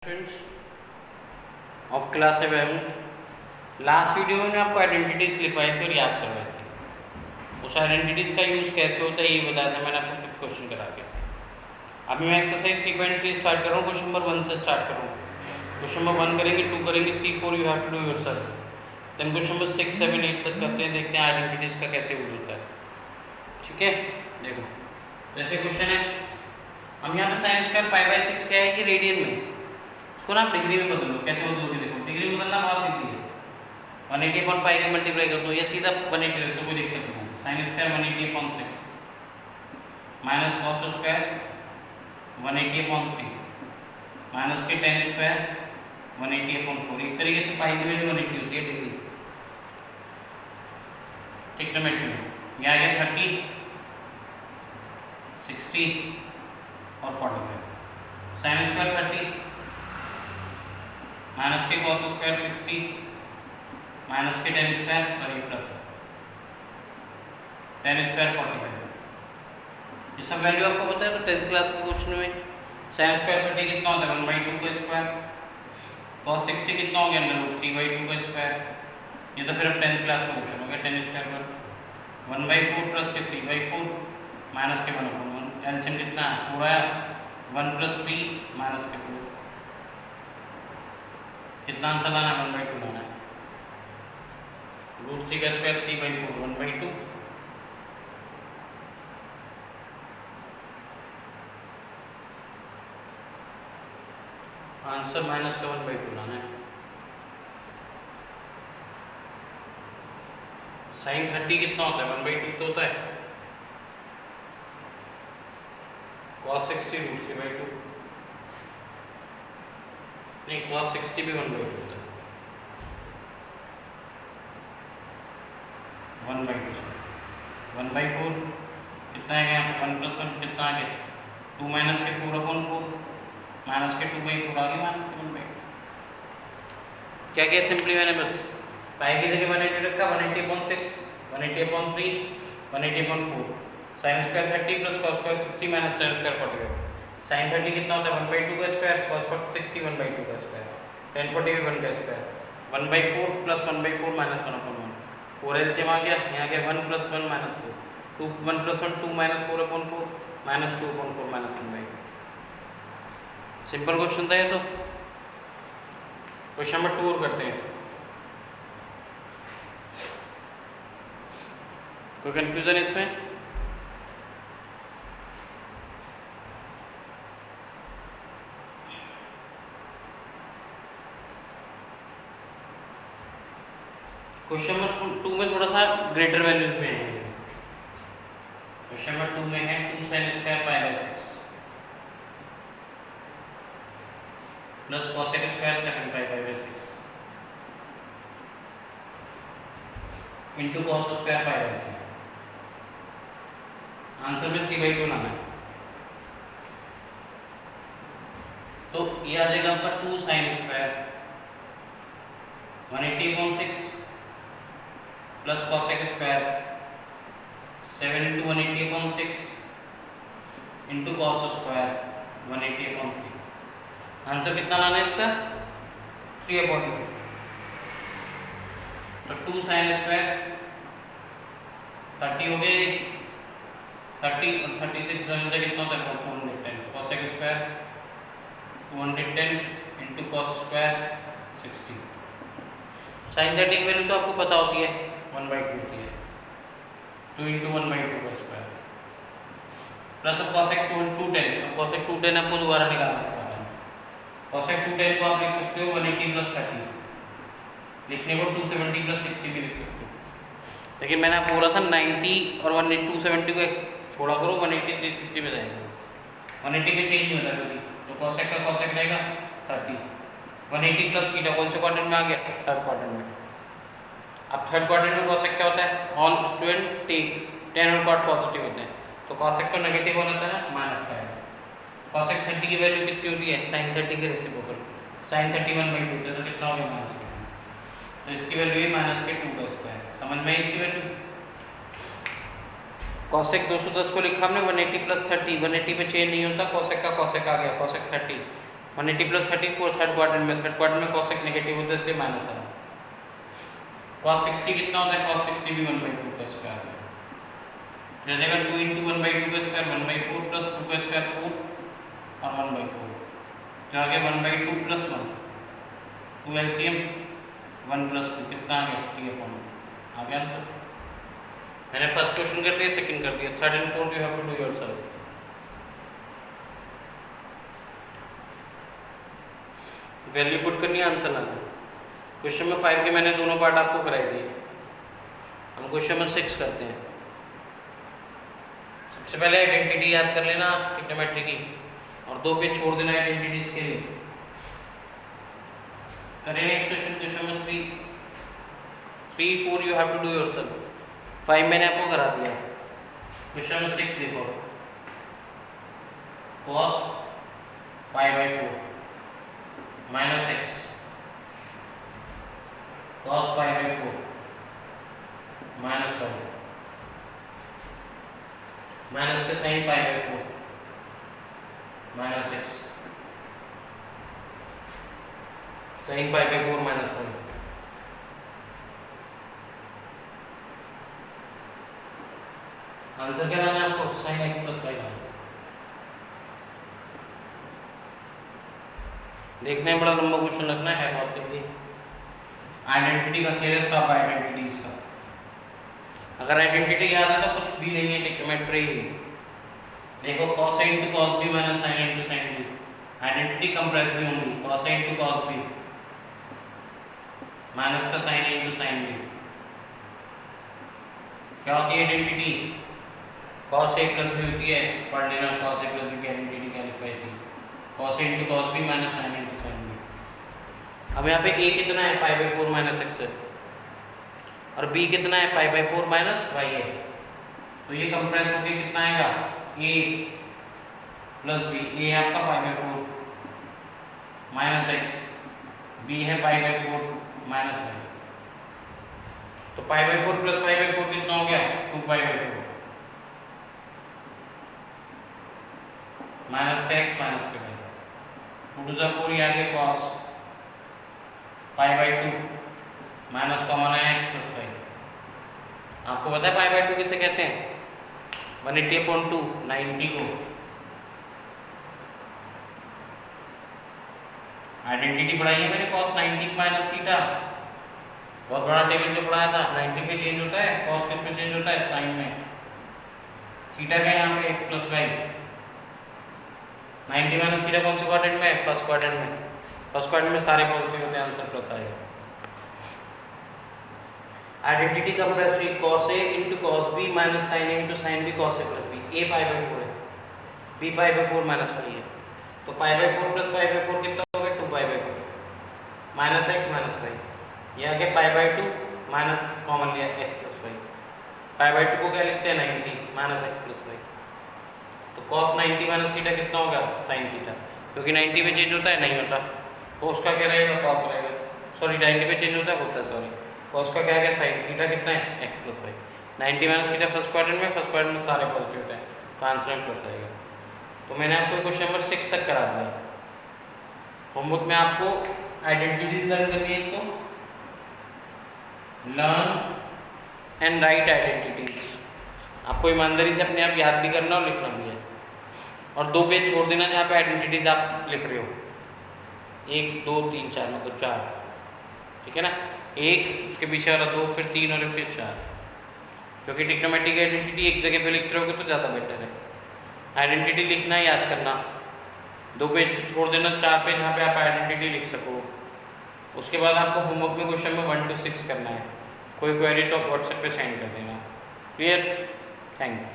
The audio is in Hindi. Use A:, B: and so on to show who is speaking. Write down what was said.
A: Students of class 7 last video में आपको आइडेंटिटीज लिखवाई थी और याद करवाई थी। उस आइडेंटिटीज का यूज़ कैसे होता है ये बताया था मैंने आपको 5th क्वेश्चन करा के। अभी मैं एक्सरसाइज 3.3 स्टार्ट कर रहा हूँ। क्वेश्चन नंबर 1 से स्टार्ट कर रहा हूँ। क्वेश्चन नंबर 1 करेंगे, 2 करेंगे, 3 4 you have to do yourself. Then question number 6 7 8 तक करते हैं, देखते हैं आइडेंटिटीज का कैसे यूज होता है। ठीक है, देखो जैसे क्वेश्चन है, हम यहाँ पे साइन स्क्वायर पाई बाई 6 क्या है कि रेडियन में, इसको ना आप डिग्री में बदल लो। कैसे बदलोगे? देखो डिग्री में बदलना बहुत ईजी है। 180 अपॉन पाई के मल्टीप्लाई कर दो या सीधा 180 रख दो, कोई दिक्कत नहीं है। Sine square 180 upon 6 minus cos square 180 upon 3 minus के टेन स्क्वायर 180 अपॉन 4। एक तरीके से पाई की वैल्यू 180 होती है डिग्री। ट्रिग्नोमेट्री में यह आ गया 30 60 और 45। साइन स्क्वायर 30 माइनस के कॉस स्क्वायर 60 माइनस के ten square plus ten square 45। ये सब वैल्यू आपको पता है। तो 10th क्लास के क्वेश्चन में साइन स्क्वायर 30 कितना होता है 1/2 का स्क्वायर, कॉस 60 कितना हो गया अंडर रूट 3/2 का स्क्वायर। ये तो फिर अब 10th क्लास का क्वेश्चन हो गया। टेन स्क्वायर पर 1/4 प्लस के 3/4 माइनस के 1/1। एलसीएम कितना है 4 आया, 1 + 3 माइनस के 4। कितना आंसर लाना है 1/2 लाना है। रूट 3 का स्क्वायर 3/4 1/2 आंसर माइनस का 1/2 लाना है। साइन 30 कितना होता है 1/2 तो होता है। कॉस 60 रूट 3/2 नहीं, कॉस 60 भी 1/2 होता है। 1/2 1/4 कितना है यहाँ पे 1 + 1 कितना आ गया 2 माइनस के 4/4 माइनस के 2/4 आ गया माइनस के 1/2। क्या क्या सिंपली मैंने बस पाई की जगह 180 रखा, 180 upon 6 180 upon 3 180 upon 4। Sine square 30 plus cos square 60 minus ten square 45। Sine 30 कितना होता है 1/2 का स्क्वायर, कॉस 60 1/2 का स्क्वायर, टेन 40 भी 1 का स्क्वायर, 1/4 प्लस 1/4 माइनस 1/1। 4 एलसीएम आ गया, यहाँ के 1 + 1 minus 4 2 1 + 1 2 minus 4/4 minus 2/4 minus 1/2। Simple question था ये। तो क्वेश्चन नंबर 2 और करते हैं। कोई कंफ्यूजन है इसमें? क्वेश्चन नंबर 2 में थोड़ा सा ग्रेटर वैल्यूज में है। क्वेश्चन नंबर 2 में है 2 sin square pi by 6 plus cosec square 7 pi by 6 into cos square pi by 3। Answer में 3/2 लाना है। तो ये आ जाएगा आपका 2 sin square 180 upon 6 plus cosec square 7 × 180 upon 6 into cos square 180 upon 3। Answer कितना लाना है इसका 3/2। तो 2 sin स्क्वायर 30 हो गए, 30 और 36 समझते कितना होता है 210। cosec square 210 into cos square 60। sin 30 की वैल्यू तो आपको पता होती है 1/2 होती है, 2 × 1/2 का स्क्वायर प्लस अब cosec 210। अब cosec 210 आपको दोबारा निकालना सिखाता हूँ। cosec 210 को आप लिख सकते हो 180 + 30, लिखने को 270 + 60 भी लिख सकते हो। लेकिन मैंने आपको बोला था 90 और 270 को छोड़ा करो, 180 360 में जाएगा। 180 पे चेंज नहीं होता कभी, तो cosec का cosec रहेगा 30। 180 + थीटा कौन से क्वाड्रेंट में आ गया 3rd क्वाड्रेंट में। अब 3rd क्वाड्रेंट में cosec क्या होता है ऑल स्टूडेंट टेक टेन और कॉट पॉजिटिव होते हैं, तो cosec का नेगेटिव होना था माइनस का है। cosec 30 की वैल्यू कितनी होती है sin 30 के रेसिप्रोकल, sin 30 1/2 होता है, तो कितना हो गया माइनस का। तो इसकी वैल्यू है माइनस के 2 का स्क्वायर। समझ में इसकी वैल्यू। cosec 210 को लिखा हमने 180 + 30, 180 पे चेंज नहीं होता, cosec का cosec आ गया cosec 30 180 प्लस 34 थर्ड क्वाड्रेंट में कॉसेक नेगेटिव होता है इसलिए माइनस आ रहा है। cos 60 कितना होता है? cos 60 भी 1/2 का स्क्वायर है। रहेगा 2 × 1/2 का स्क्वायर 1/4 प्लस 2 का स्क्वायर 4 और 1/4 तो आ गया 1/2 प्लस 1 2 एलसीएम 1 प्लस 2 कितना आ गया 3/, आ गया आंसर। मैंने फर्स्ट क्वेश्चन कर दिया, सेकंड कर दिया, third and fourth you have to do yourself. Value put करनी है, आंसर लाना। क्वेश्चन नंबर 5 के मैंने दोनों पार्ट आपको कराई दिए। हम क्वेश्चन नंबर 6 करते हैं। सबसे पहले आइडेंटिटी याद कर लेना ट्रिग्नोमेट्री की और 2 पेज छोड़ देना आइडेंटिटीज के लिए। करें next question, question number 3 4 you have to do yourself. 5 मैंने आपको करा दिया। क्वेश्चन नंबर 6 देखो, cos π/4 minus x cos π/4 minus 5 minus के sine π/4 minus x sine π/4 minus 5। Answer क्या लाना है आपको? साइन x प्लस 5 लाना। देखने में बड़ा लंबा क्वेश्चन लगना है, बहुत इजी। आइडेंटिटी का खेल है, सब आइडेंटिटीज का। अगर आइडेंटिटी याद है तो कुछ भी नहीं है ट्रिग्नोमेट्री। देखो cos A × cos B minus sin A × sin B, identity compress भी होंगी। cos A × cos B minus का sin A × sin B क्या होती है identity? cos A plus B होती है, पढ़ लेना cos A प्लस B की आइडेंटिटी क्या लिखवाई थी? cos A × cos B minus sin A × sin B। अब यहाँ पे A कितना है? π/4 माइनस x है और B कितना है? π/4 माइनस y है। तो ये कंप्रेस होके कितना आएगा? A plus B। A है आपका π/4 माइनस x, B है π/4 माइनस y। तो π/4 प्लस π/4 कितना हो गया? 2π/4 माइनस का x माइनस का y 2 to 4 ये आ गया cos π/2 माइनस कॉमन है x प्लस y। आपको पता है π/2 किसे कहते हैं? 180/2 90 को। आइडेंटिटी पढ़ाई है मैंने cos 90 माइनस थीटा, बहुत बड़ा टेबल जो पढ़ाया था। 90 पे चेंज होता है, cos किस पे चेंज होता है? साइन में। थीटा का यहाँ पे x plus y। 90 minus theta कौन से क्वाड्रेंट में है? फर्स्ट क्वाड्रेंट में। फर्स्ट क्वाड्रेंट में सारे पॉजिटिव होते हैं, आंसर प्लस आएगा। आइडेंटिटी कंप्रेस हुई cos A × cos B minus sin A × sin B cos A plus B। A π/4 है, B π/4 माइनस 5 है, तो π/4 प्लस π/4 कितना हो गया? 2π/4 माइनस x माइनस 5। ये आ गया π/2 माइनस कॉमन लिया x प्लस 5। π/2 को क्या लिखते हैं? 90 माइनस x प्लस 5। तो cos 90 माइनस थीटा कितना होगा? sin थीटा, क्योंकि 90 पे चेंज होता है? नहीं होता, तो उसका क्या रहेगा? cos रहेगा। सॉरी 90 पे चेंज होता है? होता है, सॉरी। cos का क्या है? sin थीटा कितना है? x plus 5। 90 minus theta first quadrant में, फर्स्ट क्वाड्रेंट में सारे पॉजिटिव होते हैं, तो आंसर में प्लस आएगा। तो मैंने आपको क्वेश्चन नंबर 6 तक करा दिया। होमवर्क में आपको आइडेंटिटीज लर्न करनी है। तो लर्न एंड राइट आइडेंटिटीज। आपको ईमानदारी से अपने आप याद भी करना और लिखना भी है, और 2 पेज छोड़ देना जहाँ पे आइडेंटिटीज आप लिख रहे हो। 1 2 3 4 मतलब 4, ठीक है ना? 1 उसके पीछे वाला 2 फिर 3 और फिर 4, क्योंकि ट्रिग्नोमेट्री की आइडेंटिटी एक जगह पे लिखते रहोगे तो ज़्यादा बेटर है। आइडेंटिटी लिखना याद करना, 2 पेज छोड़ देना, 4 पेज जहाँ पे आप आइडेंटिटी लिख सको। उसके बाद आपको होमवर्क में क्वेश्चन में 1 to 6 करना है। कोई क्वेरी तो आप व्हाट्सएप पे सेंड कर देना। क्लियर? Thank you.